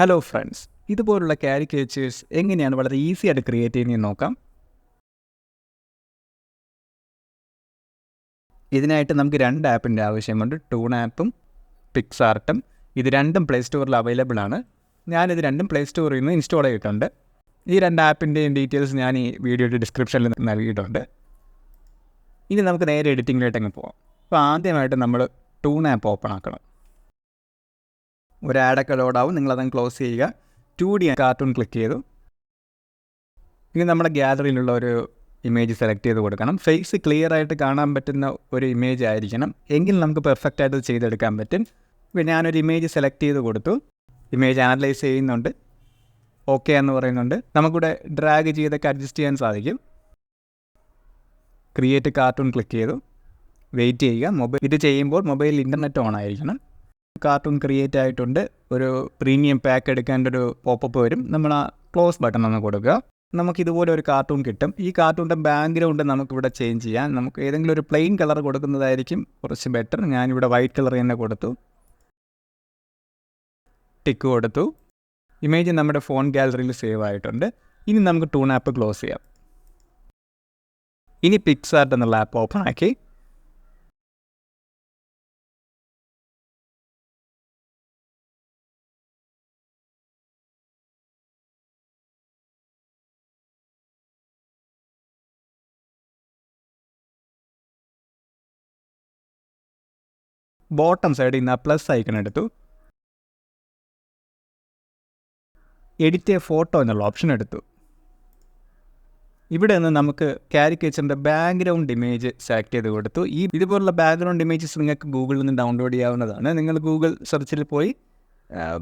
Hello friends, ഇതുപോലുള്ള caricatures എങ്ങനെയാണ് വളരെ ഈസി ആയിട്ട് ക്രിയേറ്റ് ചെയ്യുന്നതെന്ന് നോക്കാം. ഇതിനായിട്ട് നമുക്ക് രണ്ട് ആപ്പിൻ്റെ ആവശ്യമുണ്ട്, ടൂണാപ്പും പിക്സാർട്ടും. ഇത് രണ്ടും പ്ലേ സ്റ്റോറിൽ അവൈലബിൾ ആണ്. ഞാനിത് രണ്ടും പ്ലേ സ്റ്റോറിൽ നിന്ന് ഇൻസ്റ്റാൾ ചെയ്തിട്ടുണ്ട്. ഈ രണ്ട് ആപ്പിൻ്റെയും ഡീറ്റെയിൽസ് ഞാൻ ഈ വീഡിയോയുടെ ഡിസ്ക്രിപ്ഷനിൽ നൽകിയിട്ടുണ്ട്. ഇനി നമുക്ക് നേരെ എഡിറ്റിങ്ങിലോട്ടങ്ങ് പോകാം. അപ്പോൾ ആദ്യമായിട്ട് നമ്മൾ ടൂണാപ്പ് ഓപ്പൺ ആക്കണം. ഒരു ആഡൊക്കെ ലോഡാവും, നിങ്ങളതങ്ങ് ക്ലോസ് ചെയ്യുക. 2D കാർട്ടൂൺ ക്ലിക്ക് ചെയ്തു. ഇനി നമ്മുടെ ഗ്യാലറിയിലുള്ള ഒരു ഇമേജ് സെലക്ട് ചെയ്ത് കൊടുക്കണം. ഫേസ് ക്ലിയർ ആയിട്ട് കാണാൻ പറ്റുന്ന ഒരു ഇമേജ് ആയിരിക്കണം, എങ്കിൽ നമുക്ക് പെർഫെക്റ്റ് ആയിട്ട് ചെയ്തെടുക്കാൻ പറ്റും. ഇപ്പോൾ ഞാനൊരു ഇമേജ് സെലക്ട് ചെയ്ത് കൊടുത്തു. ഇമേജ് അനലൈസ് ചെയ്യുന്നുണ്ട്, ഓക്കെ എന്ന് പറയുന്നുണ്ട്. നമുക്കിവിടെ ഡ്രാഗ് ചെയ്തൊക്കെ അഡ്ജസ്റ്റ് ചെയ്യാൻ സാധിക്കും. ക്രിയേറ്റ് കാർട്ടൂൺ ക്ലിക്ക് ചെയ്തു, വെയിറ്റ് ചെയ്യുക. ഇത് ചെയ്യുമ്പോൾ മൊബൈലിൽ ഇൻ്റർനെറ്റ് ഓൺ ആയിരിക്കണം. കാർട്ടൂൺ ക്രിയേറ്റ് ആയിട്ടുണ്ട്. ഒരു പ്രീമിയം പാക്ക് എടുക്കേണ്ട ഒരു പോപ്പപ്പ് വരും. നമ്മൾ ആ ക്ലോസ് ബട്ടൺ ഒന്ന് കൊടുക്കുക. നമുക്കിതുപോലെ ഒരു കാർട്ടൂൺ കിട്ടും. ഈ കാർട്ടൂണിൻ്റെ ബാക്ക്ഗ്രൗണ്ട് നമുക്കിവിടെ ചേഞ്ച് ചെയ്യാം. നമുക്ക് ഏതെങ്കിലും ഒരു പ്ലെയിൻ കളർ കൊടുക്കുന്നതായിരിക്കും കുറച്ച് ബെറ്റർ. ഞാനിവിടെ വൈറ്റ് കളർ തന്നെ കൊടുത്തു, ടിക്ക് കൊടുത്തു. ഇമേജ് നമ്മുടെ ഫോൺ ഗാലറിയിൽ സേവ് ആയിട്ടുണ്ട്. ഇനി നമുക്ക് ടൂണാപ്പ് ക്ലോസ് ചെയ്യാം. ഇനി പിക്സാർട്ട് എന്നുള്ള ആപ്പ് ഓപ്പൺ ആക്കി ബോട്ടം സൈഡിൽ നിന്ന് പ്ലസ് ഐക്കൺ എടുത്തു. എഡിറ്റ് എ ഫോട്ടോ എന്നുള്ള ഓപ്ഷൻ എടുത്തു. ഇവിടെ നിന്ന് നമുക്ക് കാരിക്കേച്ചറിൻ്റെ ബാക്ക്ഗ്രൗണ്ട് ഇമേജ് സെലക്ട് ചെയ്ത് കൊടുത്തു. ഇതുപോലുള്ള ബാക്ക്ഗ്രൗണ്ട് ഇമേജസ് നിങ്ങൾക്ക് ഗൂഗിളിൽ നിന്ന് ഡൗൺലോഡ് ചെയ്യാവുന്നതാണ്. നിങ്ങൾ ഗൂഗിൾ സെർച്ചിൽ പോയി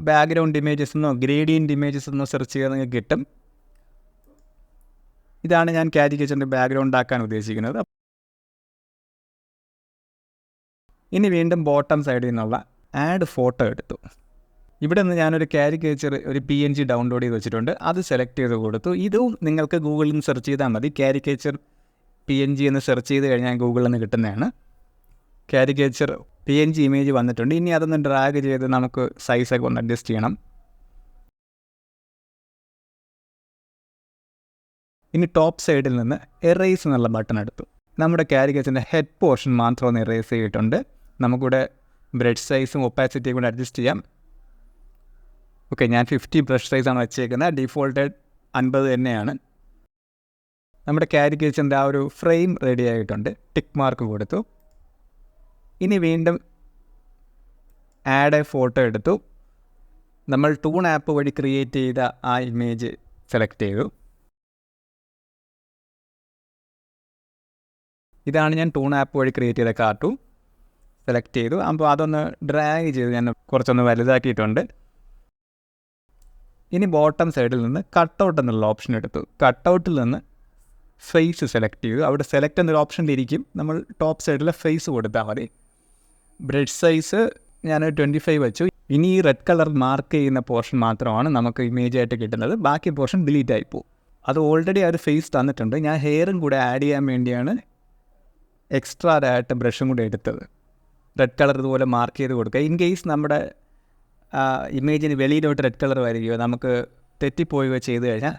ബാക്ക്ഗ്രൗണ്ട് ഇമേജസ് എന്നോ ഗ്രേഡിയൻറ്റ് ഇമേജസ് എന്നോ സെർച്ച് ചെയ്താൽ നിങ്ങൾക്ക് കിട്ടും. ഇതാണ് ഞാൻ കാരിക്കേച്ചറിൻ്റെ ബാക്ക്ഗ്രൗണ്ട് ആക്കാൻ ഉദ്ദേശിക്കുന്നത്. ഇനി വീണ്ടും ബോട്ടം സൈഡിൽ നിന്നുള്ള ആഡ് ഫോട്ടോ എടുത്തു. ഇവിടെ നിന്ന് ഞാനൊരു കാരിക്കേച്ചർ, ഒരു PNG ഡൗൺലോഡ് ചെയ്ത് വെച്ചിട്ടുണ്ട്. അത് സെലക്ട് ചെയ്ത് കൊടുത്തു. ഇതും നിങ്ങൾക്ക് ഗൂഗിളിൽ നിന്ന് സെർച്ച് ചെയ്താൽ മതി. കാരിക്കേച്ചർ PNG എന്ന് സെർച്ച് ചെയ്ത് കഴിഞ്ഞാൽ ഗൂഗിളിൽ നിന്ന് കിട്ടുന്നതാണ്. കാരിക്കേച്ചർ PNG ഇമേജ് വന്നിട്ടുണ്ട്. ഇനി അതൊന്ന് ഡ്രാഗ് ചെയ്ത് നമുക്ക് സൈസൊക്കെ ഒന്ന് അഡ്ജസ്റ്റ് ചെയ്യണം. ഇനി ടോപ്പ് സൈഡിൽ നിന്ന് എറേസ് എന്നുള്ള ബട്ടൺ എടുത്തു. നമ്മുടെ കാരിക്കേച്ചറിൻ്റെ ഹെഡ് പോർഷൻ മാത്രം ഒന്ന് എറേസ് ചെയ്തിട്ടുണ്ട്. നമുക്കിവിടെ ബ്രഷ് സൈസും ഒപ്പാസിറ്റിയും കൂടെ അഡ്ജസ്റ്റ് ചെയ്യാം. ഓക്കെ, ഞാൻ 50 ബ്രഷ് സൈസാണ് വെച്ചേക്കുന്നത്. ഡിഫോൾട്ടഡ് 50 തന്നെയാണ്. നമ്മുടെ കാരിക്കേച്ചറിൻ്റെ ആ ഒരു ഫ്രെയിം റെഡി ആയിട്ടുണ്ട്. ടിക്ക് മാർക്ക് കൊടുത്തു. ഇനി വീണ്ടും ആഡ് എ ഫോട്ടോ എടുത്തു. നമ്മൾ ടൂണാപ്പ് വഴി ക്രിയേറ്റ് ചെയ്ത ആ ഇമേജ് സെലക്ട് ചെയ്തു. ഇതാണ് ഞാൻ ടൂണാപ്പ് വഴി ക്രിയേറ്റ് ചെയ്ത കാർട്ടൂൺ. സെലക്ട് ചെയ്തു. അപ്പോൾ അതൊന്ന് ഡ്രാഗ് ചെയ്ത് ഞാൻ കുറച്ചൊന്ന് വലുതാക്കിയിട്ടുണ്ട്. ഇനി ബോട്ടം സൈഡിൽ നിന്ന് കട്ടൗട്ട് എന്നുള്ള ഓപ്ഷൻ എടുത്തു. കട്ടൗട്ടിൽ നിന്ന് ഫേസ് സെലക്ട് ചെയ്തു. അവിടെ സെലക്ട് എന്നൊരു ഓപ്ഷനിലിരിക്കും. നമ്മൾ ടോപ്പ് സൈഡിലെ ഫേസ് കൊടുത്താൽ മതി. ബ്രഷ് സൈസ് ഞാൻ 25 വെച്ചു. ഇനി ഈ റെഡ് കളർ മാർക്ക് ചെയ്യുന്ന പോർഷൻ മാത്രമാണ് നമുക്ക് ഇമേജായിട്ട് കിട്ടുന്നത്. ബാക്കി പോർഷൻ ഡിലീറ്റ് ആയിപ്പോവും. അത് ഓൾറെഡി ആ ഒരു ഫേസ് തന്നിട്ടുണ്ട്. ഞാൻ ഹെയറും കൂടെ ആഡ് ചെയ്യാൻ വേണ്ടിയാണ് എക്സ്ട്രാ ആയിട്ട് ബ്രഷും കൂടെ എടുത്തത്. റെഡ് കളർ ഇതുപോലെ മാർക്ക് ചെയ്ത് കൊടുക്കുക. ഇൻ കേസ് നമ്മുടെ ഇമേജിന് വെളിയിലോട്ട് റെഡ് കളർ വരികയോ നമുക്ക് തെറ്റിപ്പോവുകയോ ചെയ്ത് കഴിഞ്ഞാൽ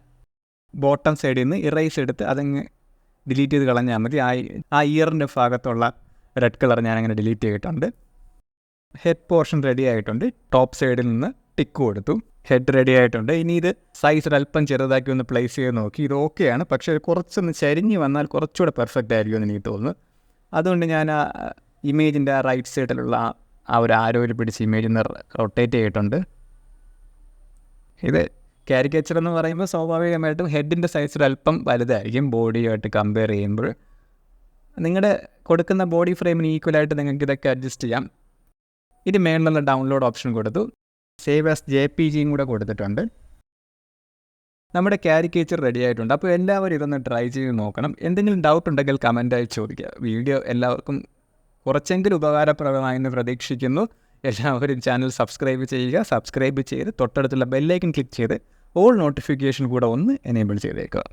ബോട്ടം സൈഡിൽ നിന്ന് ഇറേസ് എടുത്ത് അതങ്ങ് ഡിലീറ്റ് ചെയ്ത് കളഞ്ഞാൽ മതി. ആ ഇയറിൻ്റെ ഭാഗത്തുള്ള റെഡ് കളർ ഞാനങ്ങനെ ഡിലീറ്റ് ചെയ്തിട്ടുണ്ട്. ഹെഡ് പോർഷൻ റെഡി ആയിട്ടുണ്ട്. ടോപ്പ് സൈഡിൽ നിന്ന് ടിക്ക് കൊടുത്തു. ഹെഡ് റെഡി ആയിട്ടുണ്ട്. ഇനി ഇത് സൈസ് ഒരല്പം ചെറുതാക്കി ഒന്ന് പ്ലേസ് ചെയ്ത് നോക്കി. ഇത് ഓക്കെയാണ്, പക്ഷേ കുറച്ചൊന്ന് ചരിഞ്ഞ് വന്നാൽ കുറച്ചുകൂടെ പെർഫെക്റ്റ് ആയിരിക്കുമെന്ന് എനിക്ക് തോന്നുന്നു. അതുകൊണ്ട് ഞാൻ ആ ഇമേജിൻ്റെ റൈറ്റ് സൈഡിലുള്ള ആ ഒരു ആരോയിൽ പിടിച്ച് ഇമേജ് ഒന്ന് റൊട്ടേറ്റ് ചെയ്തിട്ടുണ്ട്. ഇത് കാരിക്കേച്ചർ എന്ന് പറയുമ്പോൾ സ്വാഭാവികമായിട്ടും ഹെഡിൻ്റെ സൈസ് ഒരല്പം വലുതായിരിക്കും ബോഡിയുമായിട്ട് കമ്പയർ ചെയ്യുമ്പോൾ. നിങ്ങളുടെ കൊടുക്കുന്ന ബോഡി ഫ്രെയിമിന് ഈക്വലായിട്ട് നിങ്ങൾക്ക് ഇതൊക്കെ അഡ്ജസ്റ്റ് ചെയ്യാം. ഇത് മേളിലുള്ള ഡൗൺലോഡ് ഓപ്ഷൻ കൊടുത്തു. സേവ് ആസ് JPGയും കൂടെ കൊടുത്തിട്ടുണ്ട്. നമ്മുടെ കാരിക്കേച്ചർ റെഡി ആയിട്ടുണ്ട്. അപ്പോൾ എല്ലാവരും ഇതൊന്ന് ട്രൈ ചെയ്ത് നോക്കണം. എന്തെങ്കിലും ഡൗട്ട് ഉണ്ടെങ്കിൽ കമൻറ്റായി ചോദിക്കുക. വീഡിയോ എല്ലാവർക്കും കുറച്ചെങ്കിലും ഉപകാരപ്രദമായെന്ന് പ്രതീക്ഷിക്കുന്നു. എല്ലാവരും ചാനൽ സബ്സ്ക്രൈബ് ചെയ്യുക. സബ്സ്ക്രൈബ് ചെയ്ത് തൊട്ടടുത്തുള്ള ബെല്ലൈക്കൺ ക്ലിക്ക് ചെയ്ത് ഓൾ നോട്ടിഫിക്കേഷൻ കൂടെ ഒന്ന് എനേബിൾ ചെയ്തേക്കുക.